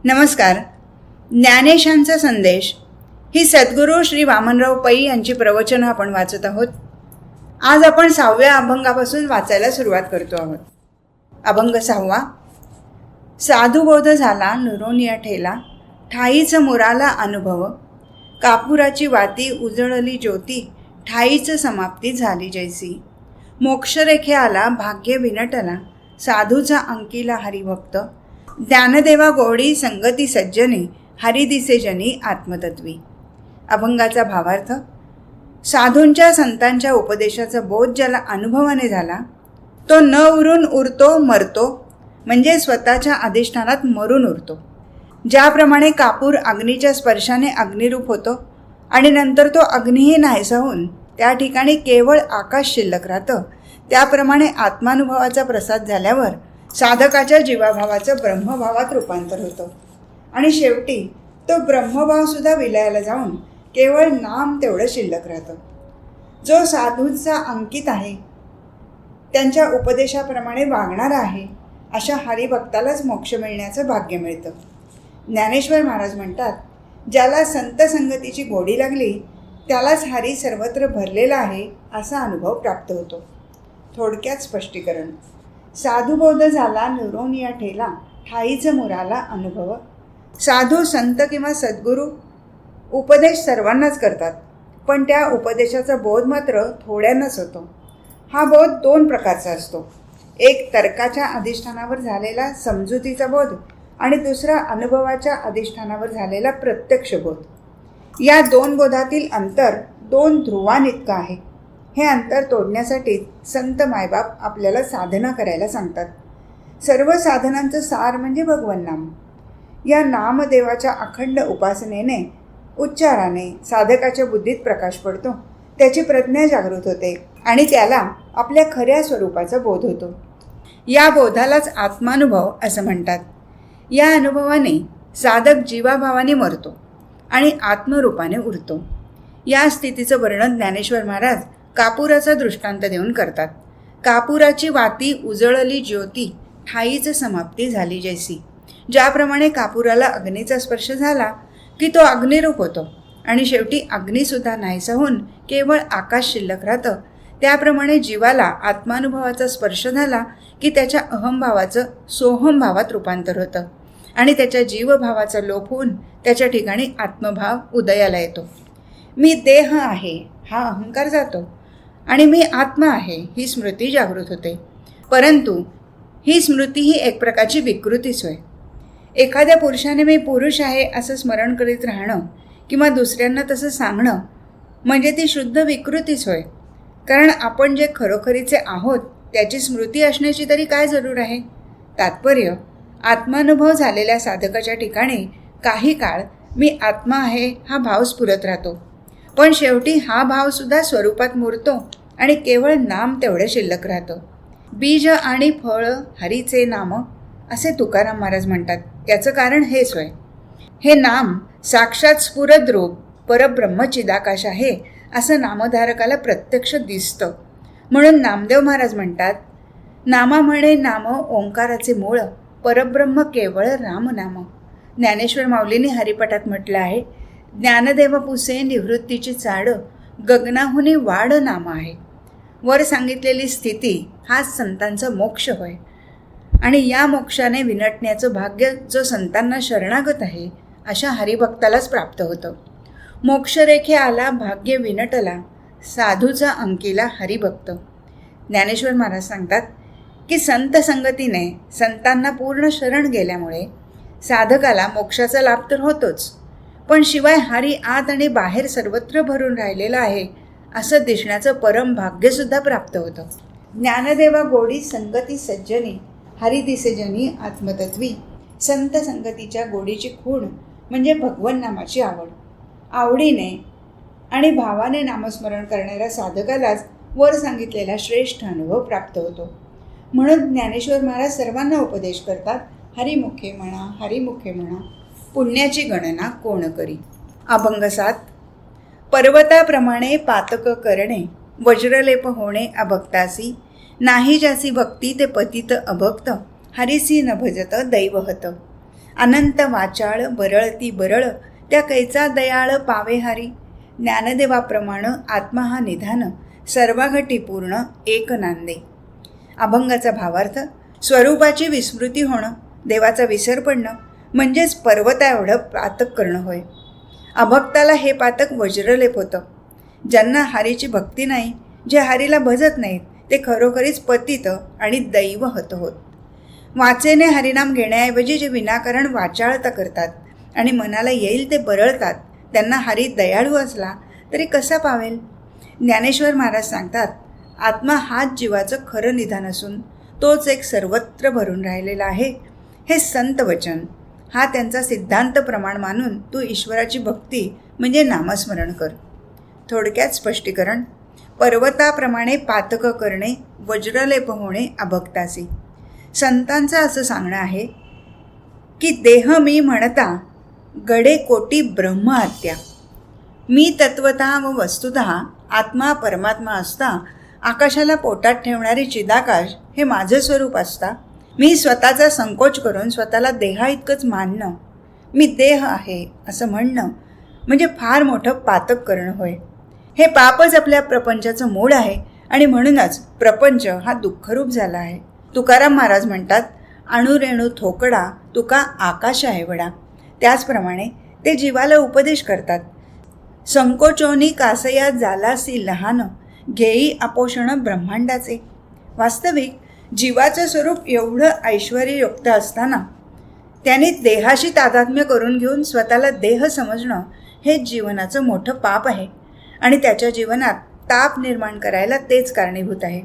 नमस्कार. ज्ञानेशांचा संदेश ही सद्गुरू श्री वामनराव पै यांची प्रवचनं आपण वाचत आहोत. आज आपण 6व्या अभंगापासून वाचायला सुरुवात करतो आहोत. अभंग 6. साधुबोध झाला नुरोनिया ठेला, ठाईच मुराला अनुभव, कापुराची वाती उजळली ज्योती, ठाईच समाप्ती झाली जैसी. मोक्षरेखे आला भाग्य विनटला, साधूचा अंकिला हरिभक्त, ज्ञानदेवा गोडी संगती सज्जनी, हरी दिसे जनी आत्मतत्वी. अभंगाचा भावार्थ: साधूंच्या संतांच्या उपदेशाचा बोध ज्याला अनुभवाने झाला तो न उरून उरतो मरतो, म्हणजे स्वतःच्या अधिष्ठानात मरून उरतो. ज्याप्रमाणे कापूर अग्नीच्या स्पर्शाने अग्निरूप होतो आणि नंतर तो अग्नीही नाहीसा होऊन त्या ठिकाणी केवळ आकाश शिल्लक राहतं, त्याप्रमाणे आत्मानुभवाचा प्रसाद झाल्यावर साधकाच्या जीवाभावाचं ब्रह्मभावात रूपांतर होतं आणि शेवटी तो ब्रह्मभावसुद्धा विलयाला जाऊन केवळ नाम तेवढं शिल्लक राहतं. जो साधूंचा अंकित आहे, त्यांच्या उपदेशाप्रमाणे वागणारा आहे, अशा हरिभक्तालाच मोक्ष मिळण्याचं भाग्य मिळतं. ज्ञानेश्वर महाराज म्हणतात, ज्याला संत संगतीची गोडी लागली त्यालाच हरी सर्वत्र भरलेला आहे असा अनुभव प्राप्त होतो. थोडक्यात स्पष्टीकरण: साधुबोध झाला नुरोनिया ठेला, ठाईच मुराला अनुभव. साधू संत किंवा सद्गुरू उपदेश सर्वांनाच करतात, पण त्या उपदेशाचा बोध मात्र थोड्यांनाच होतो. हा बोध 2 प्रकारचा असतो. एक तर्काच्या अधिष्ठानावर झालेला समजुतीचा बोध आणि दुसरा अनुभवाच्या अधिष्ठानावर झालेला प्रत्यक्ष बोध. या 2 बोधातील अंतर 2 ध्रुवांइतकं आहे. हे अंतर तोडण्यासाठी संत मायबाप आपल्याला साधना करायला सांगतात. सर्व साधनांचं सार म्हणजे भगवन नाम. या नामदेवाच्या अखंड उपासनेने, उच्चाराने साधकाच्या बुद्धीत प्रकाश पडतो, त्याची प्रज्ञा जागृत होते आणि त्याला आपल्या खऱ्या स्वरूपाचा बोध होतो. या बोधालाच आत्मानुभव असं म्हणतात. या अनुभवाने साधक जीवाभावाने मरतो आणि आत्मरूपाने उरतो. या स्थितीचं वर्णन ज्ञानेश्वर महाराज कापुराचा दृष्टांत देऊन करतात. कापुराची वाती उजळली ज्योती, ठाईच समाप्ती झाली जैसी. ज्याप्रमाणे कापुराला अग्नीचा स्पर्श झाला की तो अग्निरूप होतो आणि शेवटी अग्निसुद्धा नाहीसा होऊन केवळ आकाश शिल्लक राहतं, त्याप्रमाणे जीवाला आत्मानुभवाचा स्पर्श झाला की त्याच्या अहमभावाचं सोहमभावात रूपांतर होतं आणि त्याच्या जीवभावाचा लोप होऊन त्याच्या ठिकाणी आत्मभाव उदयाला येतो. मी देह आहे हा अहंकार जातो आणि मी आत्मा आहे ही स्मृती जागृत होते. परंतु ही स्मृती ही एक प्रकारची विकृतीच होय. एखाद्या पुरुषाने मी पुरुष आहे असं स्मरण करीत राहणं किंवा दुसऱ्यांना तसं सांगणं म्हणजे ती शुद्ध विकृतीच होय. कारण आपण जे खरोखरीचे आहोत त्याची स्मृती असण्याची तरी काय जरूर आहे. तात्पर्य: आत्मानुभव झालेल्या साधकाच्या ठिकाणी काही काळ मी आत्मा आहे हा भाव स्फुरत राहतो, पण शेवटी हा भावसुद्धा स्वरूपात मुरतो आणि केवळ नाम तेवढं शिल्लक राहतं. बीज आणि फळ हरीचे नाम असे तुकाराम महाराज म्हणतात. त्याचं कारण हेच होय. हे नाम साक्षात स्फुरद रूप परब्रह्म चिदाकाश आहे असं नामधारकाला प्रत्यक्ष दिसतं. म्हणून नामदेव महाराज म्हणतात, नामा म्हणे नाम ओंकाराचे मूळ, परब्रह्म केवळ रामनाम. ज्ञानेश्वर माऊलीने हरिपाठात म्हटलं आहे, ज्ञानदेव पुसे निवृत्तीची चाड, गगनाहुनी वाढ नाम आहे. वर सांगितलेली स्थिती हाच संतांचा मोक्ष होय आणि या मोक्षाने विनटण्याचं भाग्य जो संतांना शरणागत आहे अशा हरिभक्तालाच प्राप्त होतं. मोक्षरेखे आला भाग्य विनटला, साधूचा अंकिला हरिभक्त. ज्ञानेश्वर महाराज सांगतात की संत संगतीने संतांना पूर्ण शरण गेल्यामुळे साधकाला मोक्षाचा लाभ तर होतोच, पण शिवाय हरी आत आणि बाहेर सर्वत्र भरून राहिलेला आहे असं दिसण्याचं परम भाग्यसुद्धा प्राप्त होतं. ज्ञानदेवा गोडी संगती सज्जनी, हरी दिसे जनी आत्मतत्वी. संत संगतीच्या गोडीची खूण म्हणजे भगवन नामाची आवड. आवडीने आणि भावाने नामस्मरण करणाऱ्या साधकालाच वर सांगितलेला श्रेष्ठ अनुभव प्राप्त होतो. म्हणून ज्ञानेश्वर महाराज सर्वांना उपदेश करतात, हरिमुखे म्हणा, हरिमुखे म्हणा, पुण्याची गणना कोण करी. अभंग 7. पर्वताप्रमाणे पातक करणे, वज्रलेप होणे अभक्तासी, नाही ज्यासी भक्ती ते पतित अभक्त, हरिसी न भजत दैवहत. अनंत वाचाळ बरळती बरळ त्या कैचा दयाळ पावे हारी. ज्ञानदेवाप्रमाण आत्मा हा निधान सर्वाघटी पूर्ण एक नांदे. अभंगाचा भावार्थ: स्वरूपाची विस्मृती होणं, देवाचा विसर पडणं म्हणजेच पर्वता एवढं पातक करणं होय. अभक्ताला हे पातक वज्रलेप होतं. ज्यांना हरीची भक्ती नाही, जे हरीला भजत नाहीत, ते खरोखरीच पतित आणि दैवहत होत. वाचेने हरिनाम घेण्याऐवजी जे विनाकारण वाचाळता करतात आणि मनाला येईल ते बरळतात, त्यांना हरी दयाळू असला तरी कसा पावेल. ज्ञानेश्वर महाराज सांगतात, आत्मा हाच जीवाचं खरं निधान असून तोच एक सर्वत्र भरून राहिलेला आहे. हे संत वचन. हा त्यांचा सिद्धांत प्रमाण मानून तू ईश्वराची भक्ती म्हणजे नामस्मरण कर. थोडक्यात स्पष्टीकरण: पर्वताप्रमाणे पातक करणे, वज्रलेप होणे अभक्तासी. संतांचं असं सांगणं आहे की देह मी म्हणता गडे कोटी ब्रह्महत्या. मी तत्वतः व वस्तुतः आत्मा परमात्मा असता आकाशाला पोटात ठेवणारे चिदाकाश हे माझं स्वरूप असता मी स्वतःचा संकोच करून स्वतःला देहा इतकंच मानणं, मी देह आहे असं म्हणणं म्हणजे फार मोठं पातक करणं होय. हे पापच आपल्या प्रपंचाचं मूळ आहे आणि म्हणूनच प्रपंच हा दुःखरूप झाला आहे. तुकाराम महाराज म्हणतात, अणुरेणू थोकडा तुका आकाश आहे वडा. त्याचप्रमाणे ते जीवाला उपदेश करतात, संकोचोनी कासया झालासी लहान, घेई आपोषण ब्रह्मांडाचे. वास्तविक जीवाचं स्वरूप एवढं ऐश्वर्ययुक्त असताना त्याने देहाशी तादात्म्य करून घेऊन स्वतःला देह समजणं हे जीवनाचं मोठं पाप आहे आणि त्याच्या जीवनात ताप निर्माण करायला तेच कारणीभूत आहे.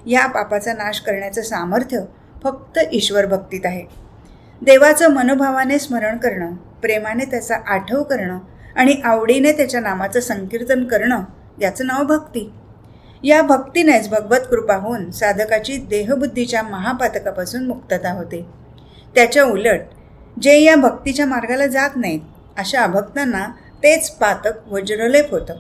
या पापाचा नाश करण्याचं सामर्थ्य फक्त ईश्वर भक्तीत आहे. देवाचं मनोभावाने स्मरण करणं, प्रेमाने त्याचा आठव करणं आणि आवडीने त्याच्या नामाचं संकीर्तन करणं याचं नाव भक्ती. या भक्तीनेच भगवत कृपा होऊन साधकाची देहबुद्धीच्या महापातकापासून मुक्तता होते. त्याच्या उलट जे या भक्तीच्या मार्गाला जात नाहीत अशा अभक्तांना तेच पातक वज्रलेप होतं.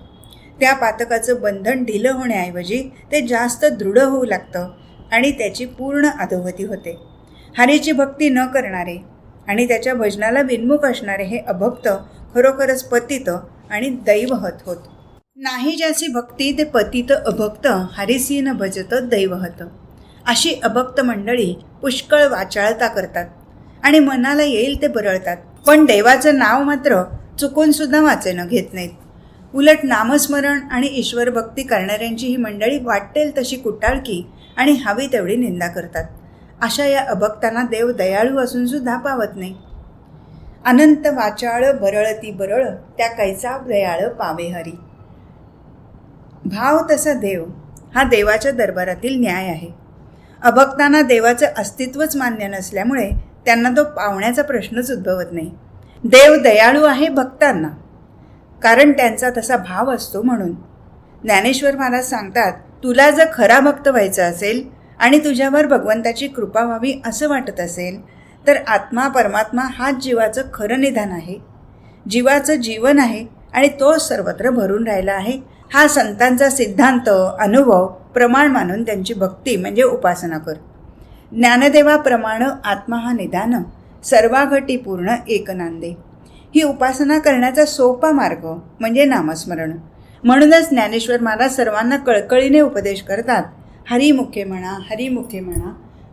त्या पातकाचं बंधन ढिलं होण्याऐवजी ते जास्त दृढ होऊ लागतं आणि त्याची पूर्ण अधोगती होते. हरीची भक्ती न करणारे आणि त्याच्या भजनाला विन्मुख असणारे हे अभक्त खरोखरच पतित आणि दैवहत होत. नाही ज्याची भक्ती ते पतित अभक्त, हरिसी न भजत दैवहत. अशी अभक्त मंडळी पुष्कळ वाचाळता करतात आणि मनाला येईल ते बरळतात, पण देवाचं नाव मात्र चुकून सुद्धा वाचेनं घेत नाहीत. उलट नामस्मरण आणि ईश्वर भक्ती करणाऱ्यांची ही मंडळी वाटेल तशी कुटाळकी आणि हवी तेवढी निंदा करतात. अशा या अभक्तांना देव दयाळू असून सुद्धा पावत नाही. अनंत वाचाळ बरळती बरळ त्या कैचा दयाळ पावे हरी. भाव तसा देव हा देवाच्या दरबारातील न्याय आहे. अभक्तांना देवाचं अस्तित्वच मान्य नसल्यामुळे त्यांना तो पावण्याचा प्रश्नच उद्भवत नाही. देव दयाळू आहे भक्तांना, कारण त्यांचा तसा भाव असतो म्हणून. ज्ञानेश्वर महाराज सांगतात, तुला जर खरा भक्त व्हायचं असेल आणि तुझ्यावर भगवंताची कृपा व्हावी असं वाटत असेल तर आत्मा परमात्मा हाच जीवाचं खरं निधान आहे, जीवाचं जीवन आहे आणि तो सर्वत्र भरून राहिला आहे. हा संतांचा सिद्धांत, अनुभव, प्रमाण मानून त्यांची भक्ती म्हणजे उपासना कर. ज्ञानदेवाप्रमाणे आत्मा हा निधान सर्वाघटी पूर्ण एक नांदे. ही उपासना करण्याचा सोपा मार्ग म्हणजे नामस्मरण. म्हणूनच ज्ञानेश्वर महाराज सर्वांना कळकळीने उपदेश करतात, हरिमुखे म्हणा, हरिमुखे म्हणा,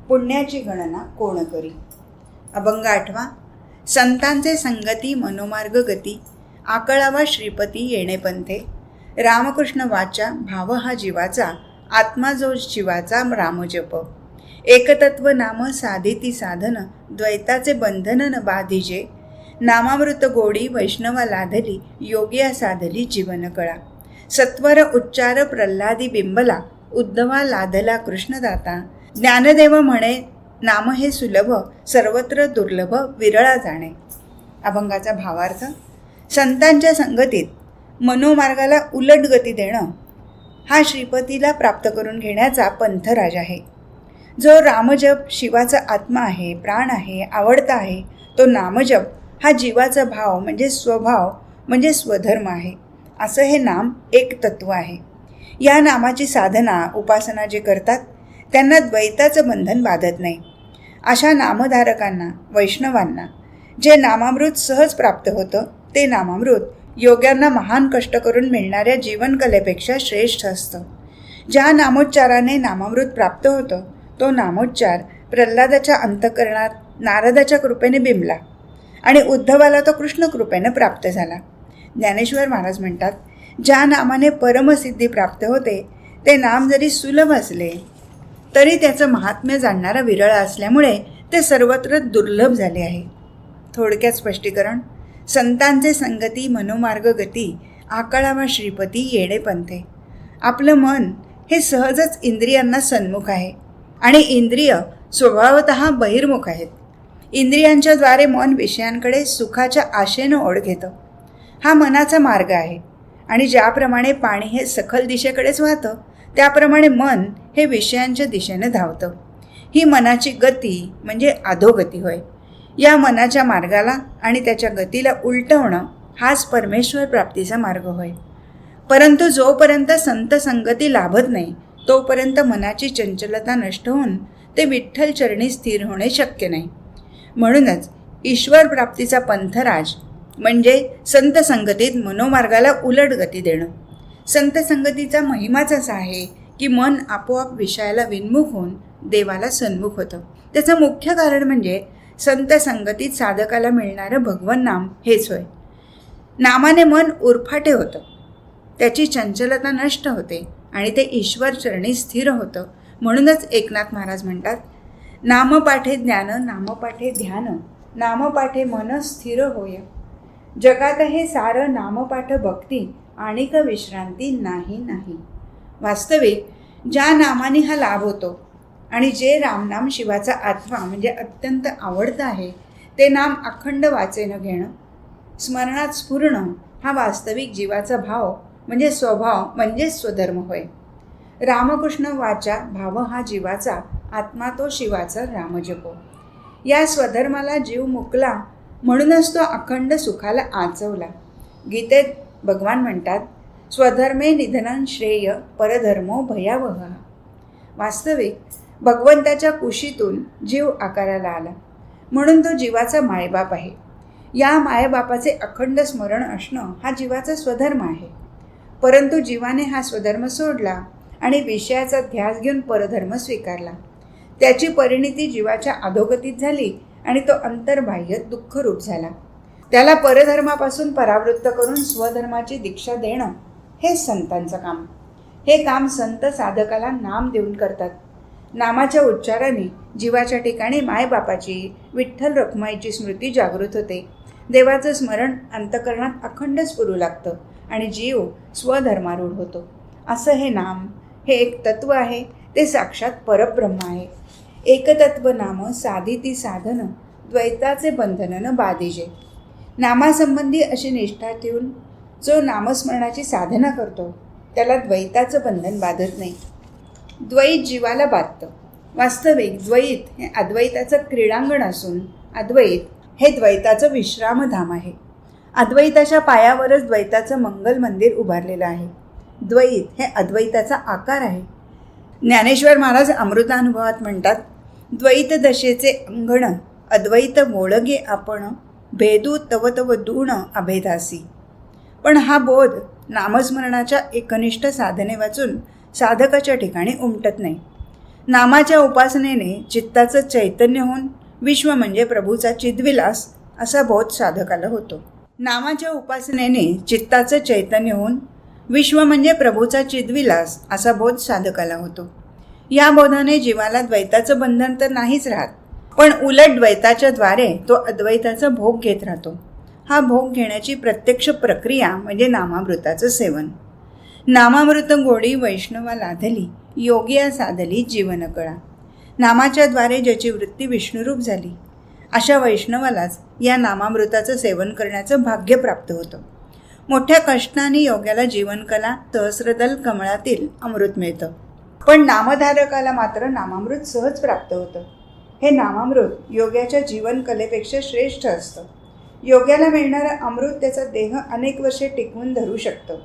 पुण्याची गणना कोण करी. अभंग 8. संतांचे संगती मनोमार्ग गती, आकळावा श्रीपती येणे पंथे. रामकृष्ण वाचा भाव हा जीवाचा, आत्मा जो शिवाचा रामजप. एकतत्व नाम साधिती साधन, द्वैताचे बंधन न बाधिजे. नामामृत गोडी वैष्णवा लाधली, योगिया साधली जीवन कळा. सत्वर उच्चार प्रल्हादी बिंबला, उद्धवा लाधला कृष्णदाता. ज्ञानदेव म्हणे नाम हे सुलभ, सर्वत्र दुर्लभ विरळा जाणे. अभंगाचा भावार्थ: संतांच्या संगतीत मनोमार्गाला उलट गती देणं हा श्रीपतीला प्राप्त करून घेण्याचा पंथराज आहे. जो रामजप शिवाचा आत्मा आहे, प्राण आहे, आवडता आहे, तो नामजप हा जीवाचा भाव म्हणजे स्वभाव म्हणजे स्वधर्म आहे. असं हे नाम एक तत्व आहे. या नामाची साधना उपासना जे करतात त्यांना द्वैताचं बंधन बाधत नाही. अशा नामधारकांना, वैष्णवांना जे नामामृत सहज प्राप्त होतं ते नामामृत योग्यांना महान कष्ट करून मिळणाऱ्या जीवनकलेपेक्षा श्रेष्ठ असतं. ज्या नामोच्चाराने नामामृत प्राप्त होतं तो नामोच्चार प्रल्हादाच्या अंतःकरणात नारदाच्या कृपेने बिंबला आणि उद्धवाला तो कृष्ण कृपेने प्राप्त झाला. ज्ञानेश्वर महाराज म्हणतात, ज्या नामाने परमसिद्धी प्राप्त होते ते नाम जरी सुलभ असले तरी त्याचं महात्म्य जाणणारा विरळ असल्यामुळे ते सर्वत्र दुर्लभ झाले आहे. थोडक्यात स्पष्टीकरण: संतांचे संगती मनोमार्ग गती आकळावा श्रीपती येणे पंथे. आपलं मन हे सहजच इंद्रियांना सन्मुख आहे आणि इंद्रिय स्वभावतः बहिर्मुख आहेत. इंद्रियांच्या द्वारे मन विषयांकडे सुखाच्या आशेनं ओढ घेतं. हा मनाचा मार्ग आहे आणि ज्याप्रमाणे पाणी हे सखल दिशेकडेच वाहतं त्याप्रमाणे मन हे विषयांच्या दिशेने धावतं. ही मनाची गती म्हणजे अधोगती होय. या मनाच्या मार्गाला आणि त्याच्या गतीला उलटवणं हाच परमेश्वर प्राप्तीचा मार्ग होय. परंतु जोपर्यंत संत संगती लाभत नाही तोपर्यंत मनाची चंचलता नष्ट होऊन ते विठ्ठल चरणी स्थिर होणे शक्य नाही. म्हणूनच ईश्वर प्राप्तीचा पंथराज म्हणजे संत संगतीत मनोमार्गाला उलट गती देणं. संत संगतीचा महिमाच असा आहे की मन आपोआप विषयाला विन्मुख होऊन देवाला सन्मुख होतं. त्याचं मुख्य कारण म्हणजे संत संगतीत साधकाला मिळणारं भगवन नाम हेच होय. नामाने मन उरफाटे होतं, त्याची चंचलता नष्ट होते आणि ते ईश्वर चरणी स्थिर होतं. म्हणूनच एकनाथ महाराज म्हणतात, नामपाठे ज्ञान नामपाठे ध्यान नामपाठे मन स्थिर होय. जगात हे सारं नामपाठ भक्ती आणिक विश्रांती नाही नाही. वास्तविक ज्या नामाने हा लाभ होतो आणि जे रामनाम शिवाचा आत्मा म्हणजे अत्यंत आवडतं आहे ते नाम अखंड वाचेनं घेणं, स्मरणात स्फुरणं हा वास्तविक जीवाचा भाव म्हणजे स्वभाव म्हणजेच स्वधर्म होय. रामकृष्ण वाचा भाव हा जीवाचा, आत्मा तो शिवाचा रामजपो. या स्वधर्माला जीव मुकला म्हणूनच तो अखंड सुखाला आचवला. गीतेत भगवान म्हणतात, स्वधर्मे निधनं श्रेय परधर्मो भयावह. वास्तविक भगवंताच्या कुशीतून जीव आकाराला आला म्हणून तो जीवाचा मायबाप आहे. या मायबापाचे अखंड स्मरण असणं हा जीवाचा स्वधर्म आहे. परंतु जीवाने हा स्वधर्म सोडला आणि विषयाचा ध्यास घेऊन परधर्म स्वीकारला. त्याची परिणिती जीवाच्या अधोगतीत झाली आणि तो अंतर्बाह्य दुःखरूप झाला. त्याला परधर्मापासून परावृत्त करून स्वधर्माची दीक्षा देणं हेच संतांचं काम. हे काम संत साधकाला नाम देऊन करतात. नामाच्या उच्चाराने जीवाच्या ठिकाणी मायबापाची, विठ्ठल रखुमाईची स्मृती जागृत होते. देवाचं स्मरण अंतःकरणात अखंड स्फुरू लागतं आणि जीव स्वधर्मारूढ होतो. असं हे नाम हे एक तत्व आहे, ते साक्षात परब्रह्म आहे. एकतत्व नाम साधिती साधन द्वैताचे बंधन न बाधिजे. नामासंबंधी अशी निष्ठा ठेवून जो नामस्मरणाची साधना करतो त्याला द्वैताचं बंधन बाधत नाही. द्वैत जीवाला बाधतं. वास्तविक द्वैत हे अद्वैताचं क्रीडांगण असून अद्वैत हे द्वैताचं विश्रामधाम आहे. अद्वैताच्या पायावरच द्वैताचं मंगल मंदिर उभारलेलं आहे. द्वैत हे अद्वैताचा आकार आहे. ज्ञानेश्वर महाराज अमृतानुभवात म्हणतात, द्वैत दशेचे अंगण अद्वैत मोळगे आपण भेदू तव तव दूण अभेदासी. पण हा बोध नामस्मरणाच्या एकनिष्ठ साधने वाचून साधकाच्या ठिकाणी उमटत नाही. नामाच्या उपासनेने चित्ताचं चैतन्य होऊन विश्व म्हणजे प्रभूचा चिद्विलास असा बोध साधकाला होतो. नामाच्या उपासनेने चित्ताचं चैतन्य होऊन विश्व म्हणजे प्रभूचा चिद्विलास असा बोध साधकाला होतो. या बोधाने जीवाला द्वैताचं बंधन तर नाहीच राहत, पण उलट द्वैताच्या द्वारे तो अद्वैताचा भोग घेत राहतो. हा भोग घेण्याची प्रत्यक्ष प्रक्रिया म्हणजे नामामृताचं सेवन. नामामृत गोडी वैष्णवा लाधली योगिया साधली जीवन कळा. नामाच्या द्वारे ज्याची वृत्ती विष्णुरूप झाली अशा वैष्णवालाच या नामामृताचं सेवन करण्याचं भाग्य प्राप्त होतं. मोठ्या कष्टाने योग्याला जीवनकला सहस्रदल कमळातील अमृत मिळतं, पण नामधारकाला मात्र नामामृत सहज प्राप्त होतं. हे नामामृत योग्याच्या जीवनकलेपेक्षा श्रेष्ठ असतं. योग्याला मिळणारं अमृत त्याचा देह अनेक वर्षे टिकवून धरू शकतं.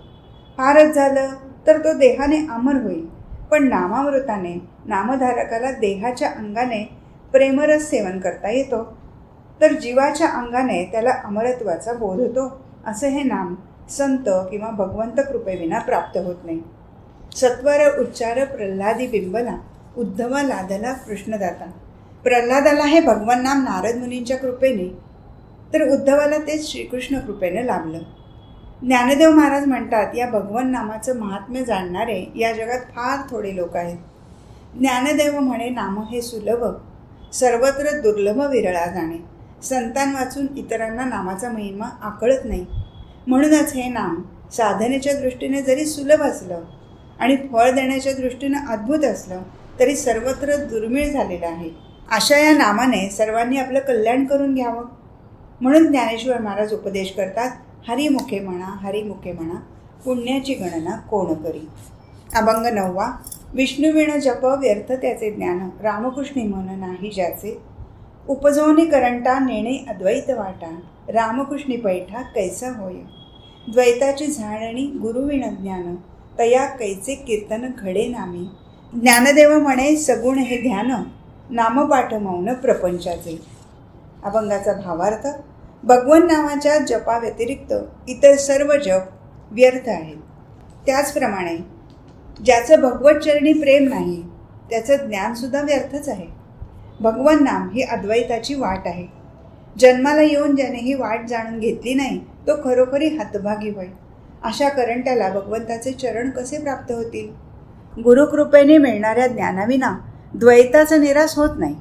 फारच झालं तर तो देहाने अमर होईल, पण नामामृताने नामधारकाला देहाच्या अंगाने प्रेमरस सेवन करता येतो. तर जीवाच्या अंगाने त्याला अमरत्वाचा बोध होतो. असं हे नाम संत किंवा भगवंत कृपेविना प्राप्त होत नाही. सत्वर उच्चार प्रल्हादी बिंबला, उद्धवा लादला कृष्णदाता. प्रल्हादाला हे भगवान नाम नारद मुनींच्या कृपेने, तर उद्धवाला तेच श्रीकृष्ण कृपेने लाभलं. ज्ञानदेव महाराज म्हणतात, या भगवान नामाचं महात्म्य जाणणारे या जगात फार थोडे लोक आहेत. ज्ञानदेव म्हणे, नाम हे सुलभ, सर्वत्र दुर्लभ विरळा जाणे. संतान वाचून इतरांना नामाचा महिमा आकळत नाही. म्हणूनच हे नाम साधनेच्या दृष्टीने जरी सुलभ असलं आणि फळ देण्याच्या दृष्टीने अद्भुत असलं तरी सर्वत्र दुर्मिळ झालेलं आहे. अशा या नामाने सर्वांनी आपलं कल्याण करून घ्यावं. म्हणून ज्ञानेश्वर महाराज उपदेश करतात, हरिमुखे म्हणा, हरिमुखे म्हणा, पुण्याची गणना कोण करी. अभंग 9. विष्णुविण जप व्यर्थ त्याचे ज्ञान, रामकृष्णी मन नाही ज्याचे. उपजवनी करंटा नेणे अद्वैत वाटा, रामकृष्णी पैठा कैसा होय. द्वैताची झाडणी गुरुविण ज्ञान, तया कैचे कीर्तन घडे नामी. ज्ञानदेव म्हणे, सगुण हे ध्यान, नामपाठ मौन प्रपंचाचे. अभंगाचा भावार्थ, भगवन नावाच्या जपाव्यतिरिक्त इतर सर्व जप व्यर्थ आहेत. त्याचप्रमाणे ज्याचं भगवत चरणी प्रेम नाही त्याचं ज्ञानसुद्धा व्यर्थच आहे. भगवन नाम ही अद्वैताची वाट आहे. जन्माला येऊन ज्याने ही वाट जाणून घेतली नाही तो खरोखरी हतभागी होय. अशा करंट्याला भगवंताचे चरण कसे प्राप्त होतील. गुरुकृपेने मिळणाऱ्या ज्ञानाविना द्वैताचा निराश होत नाही.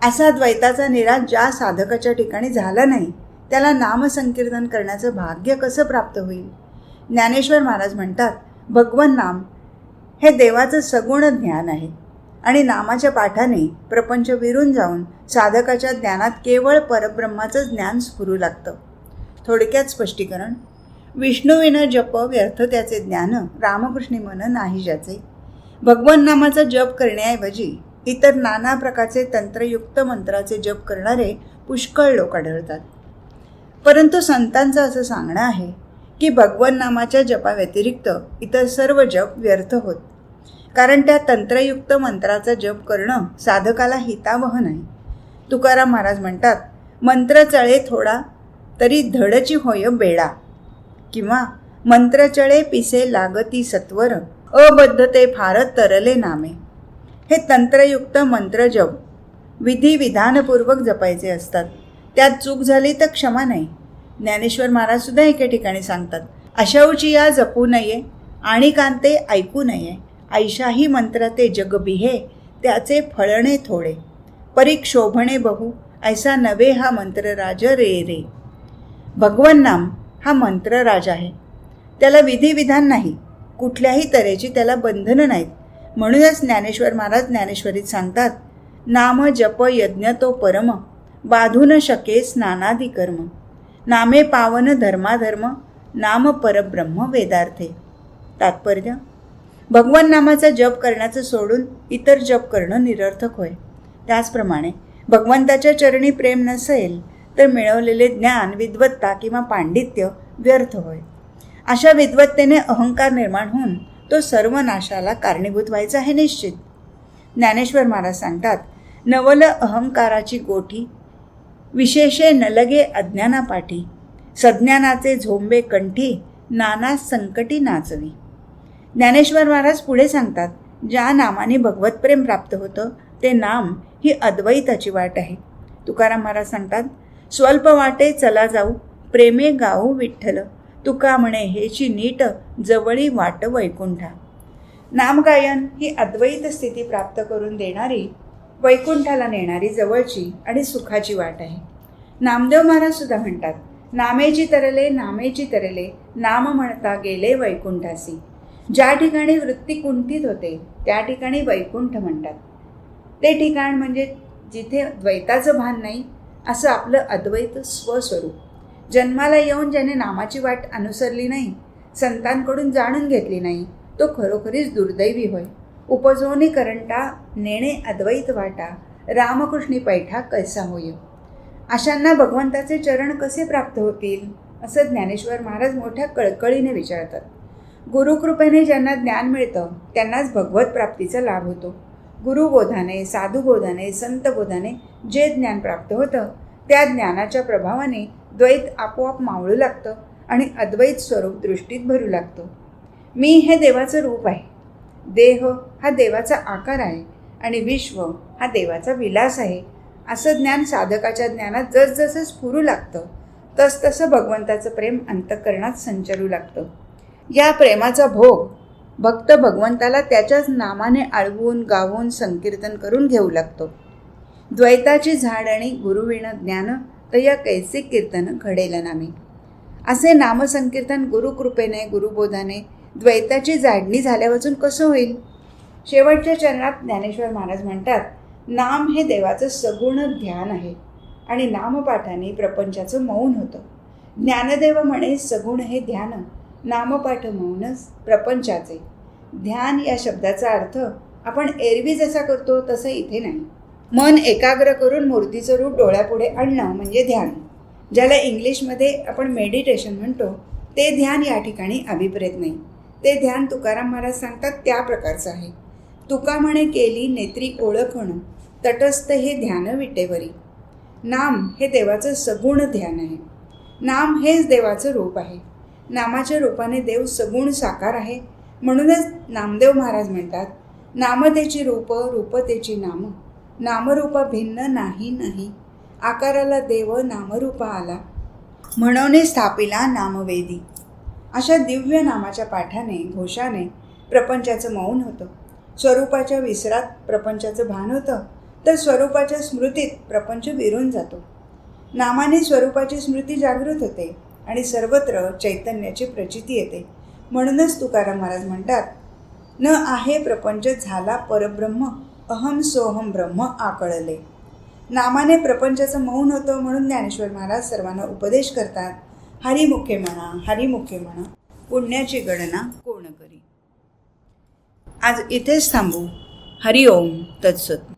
असा द्वैताचा निराश ज्या साधकाच्या ठिकाणी झाला नाही त्याला नामसंकीर्तन करण्याचं भाग्य कसं प्राप्त होईल. ज्ञानेश्वर महाराज म्हणतात, भगवन नाम हे देवाचं सगुण ज्ञान आहे आणि नामाच्या पाठाने प्रपंच विरून जाऊन साधकाच्या ज्ञानात केवळ परब्रह्माचं ज्ञान स्फुरू लागतं. थोडक्यात स्पष्टीकरण, विष्णुविना जप व्यर्थ त्याचे ज्ञान, रामकृष्णी मन नाही ज्याचे. भगवन नामाचा जप करण्याऐवजी इतर नाना प्रकारचे तंत्रयुक्त मंत्राचे जप करणारे पुष्कळ लोक आढळतात. परंतु संतांचं असं सांगणं आहे की भगवन नामाच्या जपाव्यतिरिक्त इतर सर्व जप व्यर्थ होत, कारण त्या तंत्रयुक्त मंत्राचा जप करणं साधकाला हितावह नाही. तुकाराम महाराज म्हणतात, मंत्र चळे थोडा तरी धडची होय बेडा, किंवा मंत्र चळे पिसे लागती सत्वर, अबद्धते फार तरले नामे. हे तंत्रयुक्त मंत्र जप विधी विधानपूर्वक जपायचे असतात. त्यात चूक झाली तर क्षमा नाही. ज्ञानेश्वर महाराज सुद्धा एके ठिकाणी सांगतात, अशौची या जपू नये आणि कांते ऐकू नये, ऐशाही मंत्र ते जग बिहे, त्याचे फळणे थोडे, परीक शोभणे बहु, ऐसा नवे हा मंत्रराज रे रे. भगवन नाम हा मंत्रराज आहे. त्याला विधिविधान नाही, कुठल्याही तऱ्हेची त्याला बंधनं नाहीत. म्हणूनच ज्ञानेश्वर महाराज ज्ञानेश्वरीत सांगतात, नाम जप यज्ञ तो परम, बाधून शके स्नानादी कर्म, नामे पावन धर्माधर्म, नाम परब्रह्म वेदार्थे. तात्पर्य, भगवान नामाचा जप करण्याचं सोडून इतर जप करणं निरर्थक होय. त्याचप्रमाणे भगवंताच्या चरणी प्रेम नसेल तर मिळवलेले ज्ञान, विद्वत्ता किंवा पांडित्य व्यर्थ होय. अशा विद्वत्तेने अहंकार निर्माण होऊन तो सर्व नाशाला कारणीभूत व्हायचा हे निश्चित. ज्ञानेश्वर महाराज सांगतात, नवल अहंकाराची गोठी, विशेषे न लगे अज्ञानापाठी, सज्ञानाचे झोंबे कंठी, नाना संकटी नाचवी. ज्ञानेश्वर महाराज पुढे सांगतात, ज्या नामाने भगवत प्रेम प्राप्त होतं ते नाम ही अद्वैताची वाट आहे. तुकाराम महाराज सांगतात, स्वल्प वाटे चला जाऊ, प्रेमे गाऊ विठ्ठल, तुका म्हणे हेची नीट, जवळी वाट वैकुंठा. नामगायन ही अद्वैत स्थिती प्राप्त करून देणारी, वैकुंठाला नेणारी जवळची आणि सुखाची वाट आहे. नामदेव महाराज सुद्धा म्हणतात, नामेची तरले नामेची तरले, नाम म्हणता गेले वैकुंठासी. ज्या ठिकाणी वृत्ती कुंठित होते त्या ठिकाणी वैकुंठ म्हणतात. ते ठिकाण म्हणजे जिथे द्वैताचं भान नाही असं आपलं अद्वैत स्वस्वरूप. जन्माला येऊन ज्याने नामाची वाट अनुसरली नाही, संतांकडून जाणून घेतली नाही, तो खरोखरीच दुर्दैवी होय. उपजोनी करंटा नेणे अद्वैत वाटा, रामकृष्णी पैठा कैसा होय. अशांना भगवंताचे चरण कसे प्राप्त होतील असं ज्ञानेश्वर महाराज मोठ्या कळकळीने विचारतात. गुरुकृपेने ज्यांना ज्ञान मिळतं त्यांनाच भगवत प्राप्तीचा लाभ होतो. गुरुबोधाने, साधुबोधाने, संतबोधाने जे ज्ञान प्राप्त होतं त्या ज्ञानाच्या प्रभावाने द्वैत आपोआप मावळू लागतं आणि अद्वैत स्वरूप दृष्टीत भरू लागतं. मी हे देवाचं रूप आहे, देह हा देवाचा आकार आहे आणि विश्व हा देवाचा विलास आहे, असं ज्ञान साधकाच्या ज्ञानात जसजसं स्फुरू लागतं तसतसं भगवंताचं प्रेम अंतःकरणात संचरू लागतं. या प्रेमाचा भोग भक्त भगवंताला त्याच्याच नामाने आळवून गावून संकीर्तन करून घेऊ लागतो. द्वैताची झाड आणि गुरुविण ज्ञान तया कैसे कीर्तन घडेल नामी, असे नामसंकीर्तन गुरुकृपेने गुरुबोधाने द्वैताची जाडणी झाल्यावाचून कसं होईल. शेवटच्या चरणात ज्ञानेश्वर महाराज म्हणतात, नाम हे देवाचं सगुण ध्यान आहे आणि नामपाठाने प्रपंचाचं मौन होतं. ज्ञानदेव म्हणे, सगुण हे ध्यान, नामपाठ मौनच प्रपंचाचे. ध्यान या शब्दाचा अर्थ आपण एरवी जसा करतो तसं इथे नाही. मन एकाग्र करून मूर्तीचं रूप डोळ्यापुढे आणणं म्हणजे ध्यान, ज्याला इंग्लिशमध्ये आपण मेडिटेशन म्हणतो, ते ध्यान या ठिकाणी अभिप्रेत नाही. ते ध्यान तुकाराम महाराज सांगतात त्या प्रकारचं आहे. तुका म्हणे, केली नेत्री ओळखणं, तटस्थ हे ध्यान विटेवरी. नाम हे देवाचं सगुण ध्यान आहे. नाम हेच देवाचं रूप आहे. नामाच्या रूपाने देव सगुण साकार आहे. म्हणूनच नामदेव महाराज म्हणतात, नामतेची रूप, रूपतेची नाम, नामरूपा भिन्न नाही नाही, आकाराला देव नामरूपा आला, म्हणून स्थापिला नामवेदी. अशा दिव्य नामाच्या पाठाने घोषाने प्रपंचाचं मौन होतं. स्वरूपाच्या विसरात प्रपंचाचं भान होतं, तर स्वरूपाच्या स्मृतीत प्रपंच विरून जातो. नामाने स्वरूपाची स्मृती जागृत होते आणि सर्वत्र चैतन्याची प्रचिती येते. म्हणूनच तुकाराम महाराज म्हणतात, न आहे प्रपंच झाला परब्रह्म, अहम सोहम ब्रह्म आकळले. नामाने प्रपंचाचं मौन होतं. म्हणून ज्ञानेश्वर महाराज सर्वांना उपदेश करतात, हरिमुखे म्हणा, हरिमुखे म्हणा, पुण्याची गणना कोण करी. आज इथेच थांबू. हरिओम तत्सत.